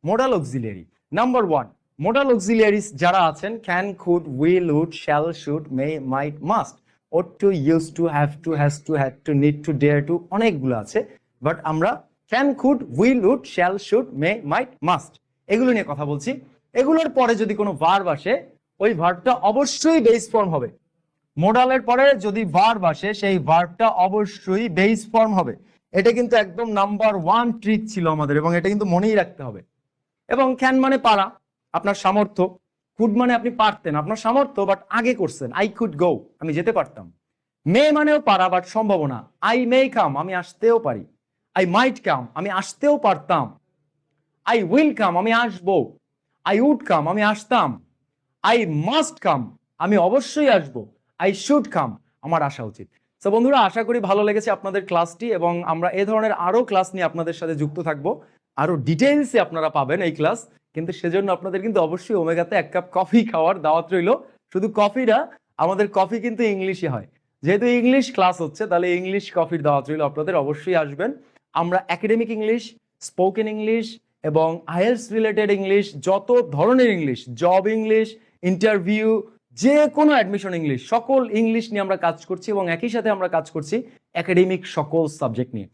Modal auxiliary. Number 1, modal auxiliaries যারা আছেন can, could, will, would, shall, should, may, might, must, ought to, used to, have to, has to, had to, need to, dare to, অনেকগুলো আছে। But আমরা can, could, will, would, shall, should, may, might, must এগুলো নিয়ে কথা বলছি। এগুলোর পরে যদি কোনো ভার্ব আসে, ওই ভার্বটা অবশ্যই বেস ফর্ম হবে। মোডালের পরে যদি ভার্ব আসে, সেই ভার্বটা অবশ্যই বেস ফর্ম হবে। এটা কিন্তু একদম নাম্বার 1 ট্রিক ছিল আমাদের, এবং এটা কিন্তু মনেই রাখতে হবে। এবং ক্যান মানে পারা, আপনার সামর্থ্য। কুড মানে আপনি পারতেন, আপনার সামর্থ্য, বাট আগে করছেন। আই কুড গো, আমি যেতে পারতাম। মে মানেও পারা বাট সম্ভাবনা। আই মে কাম, আমি আসতেও পারি। আই মাইট কাম, আমি আসতেও পারতাম। আই উইল কাম, আমি আসবো। আই উড কাম, আমি আসতাম। আই মাস্ট কাম, আমি অবশ্যই আসবো। আই শুড কাম, আমার আসা উচিত। তো বন্ধুরা, আশা করি ভালো লেগেছে আপনাদের ক্লাসটি, এবং আমরা এ ধরনের আরো ক্লাস নিয়ে আপনাদের সাথে যুক্ত থাকবো। আরো ডিটেইলসে আপনারা পাবেন এই ক্লাস, কিন্তু সেজন্য আপনাদের কিন্তু অবশ্যই ওমেগাতে 1 কাপ কফি খাওয়ার দাওয়াত রইল। শুধু কফি না, আমাদের কফি কিন্তু ইংলিশে হয়। যেহেতু ইংলিশ ক্লাস হচ্ছে, তাহলে ইংলিশ কফির দাওয়াত রইল, আপনাদের অবশ্যই আসবেন। আমরা একাডেমিক ইংলিশ, স্পোকেন ইংলিশ এবং আইএলটিএস রিলেটেড ইংলিশ, যত ধরনের ইংলিশ, জব ইংলিশ, ইন্টারভিউ, যে কোনো অ্যাডমিশন ইংলিশ, সকল ইংলিশ নিয়ে আমরা কাজ করছি, এবং একই সাথে আমরা কাজ করছি একাডেমিক সকল সাবজেক্ট নিয়ে।